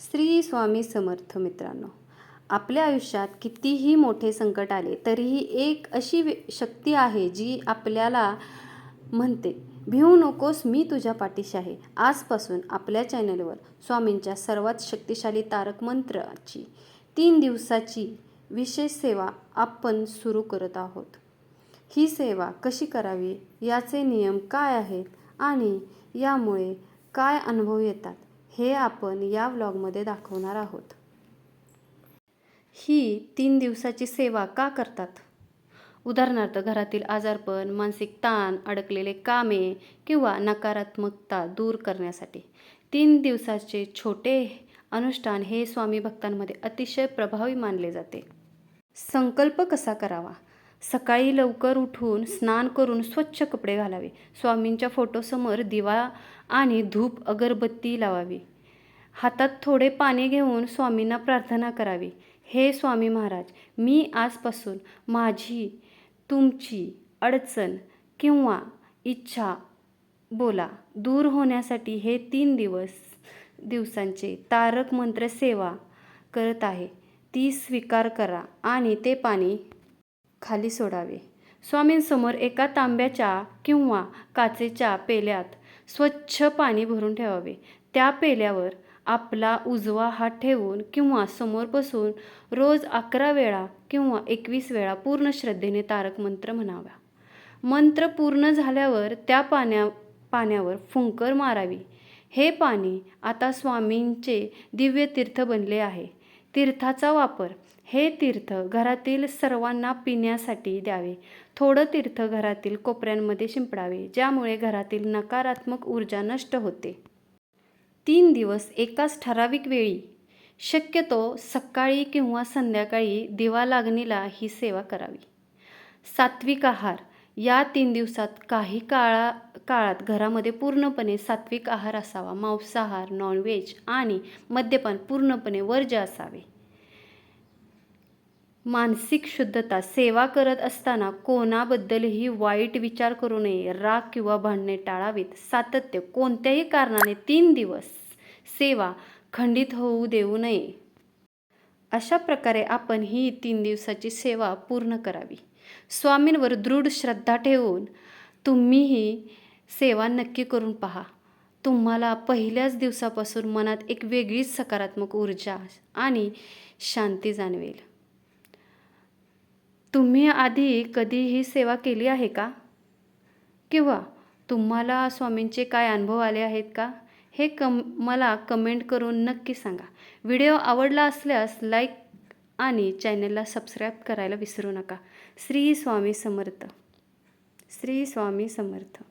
श्री स्वामी समर्थ. मित्रांनो, आपल्या आयुष्यात कितीही मोठे संकट आले तरीही एक अशी शक्ती आहे जी आपल्याला म्हणते, भिवू नकोस, मी तुझ्या पाठीशी आहे. आजपासून आपल्या चॅनलवर स्वामींच्या सर्वात शक्तिशाली तारक मंत्राची 3 दिवसाची विशेष सेवा आपण सुरू करत आहोत. ही सेवा कशी करावी, याचे नियम काय आहेत आणि यामुळे काय अनुभव येतात हे आपण या व्लॉगमध्ये दाखवणार आहोत. ही 3 दिवसाची सेवा का करतात? उदाहरणार्थ, घरातील आजारपण, मानसिक ताण, अडकलेले कामे किंवा नकारात्मकता दूर करण्यासाठी. 3 दिवसाचे छोटे अनुष्ठान हे स्वामी भक्तांमध्ये अतिशय प्रभावी मानले जाते. संकल्प कसा करावा? सकाळी लवकर उठून स्नान करून स्वच्छ कपडे घालावे. स्वामींच्या फोटोसमोर दिवा आणि धूप अगरबत्ती लावावी. हातात थोडे पाणी घेऊन स्वामींना प्रार्थना करावी. हे स्वामी महाराज, मी आजपासून माझी तुमची अडचण किंवा इच्छा बोला दूर होण्यासाठी हे 3 दिवसांचे तारक मंत्र सेवा करत आहे, ती स्वीकार करा आणि ते पाणी खाली सोडावे. स्वामींसमोर एका तांब्याच्या किंवा काचेच्या पेल्यात स्वच्छ पाणी भरून ठेवावे. त्या पेल्यावर आपला उजवा हात ठेवून किंवा समोर बसून रोज 11 वेळा किंवा 21 वेळा पूर्ण श्रद्धेने तारक मंत्र म्हणावा. मंत्र पूर्ण झाल्यावर त्या पाण्यावर फुंकर मारावी. हे पाणी आता स्वामींचे दिव्य तीर्थ बनले आहे. तीर्थाचा वापर. हे तीर्थ घरातील सर्वांना पिण्यासाठी द्यावे. थोडं तीर्थ घरातील कोपऱ्यांमध्ये शिंपडावे, ज्यामुळे घरातील नकारात्मक ऊर्जा नष्ट होते. 3 दिवस एकाच ठराविक वेळी, शक्यतो सकाळी किंवा संध्याकाळी दिवा लागणीला ही सेवा करावी. सात्विक आहार. या 3 दिवसात काही काळात घरामध्ये पूर्णपणे सात्विक आहार असावा. मांसाहार, नॉनव्हेज आणि मद्यपान पूर्णपणे वर्ज्य असावे. मानसिक शुद्धता. सेवा करत असताना कोणाबद्दलही वाईट विचार करू नये. राग किंवा भांडणे टाळावीत. सातत्य. कोणत्याही कारणाने 3 दिवस सेवा खंडित होऊ देऊ नये. अशा प्रकारे आपण ही 3 दिवसाची सेवा पूर्ण करावी. स्वामींवर दृढ श्रद्धा ठेवून तुम्ही ही सेवा नक्की करून पहा. तुम्हाला पहिल्याच दिवसापासून मनात एक वेगळीच सकारात्मक ऊर्जा आणि शांती जाणवेल. तुम्ही आधी कधी ही सेवा केली आहे का? किंवा तुम्हाला स्वामींचे काय अनुभव आले आहेत का? हे मला कमेंट करून नक्की सांगा. व्हिडिओ आवडला असल्यास लाईक आणि चॅनलला सबस्क्राईब करायला विसरू नका. श्री स्वामी समर्थ. श्री स्वामी समर्थ.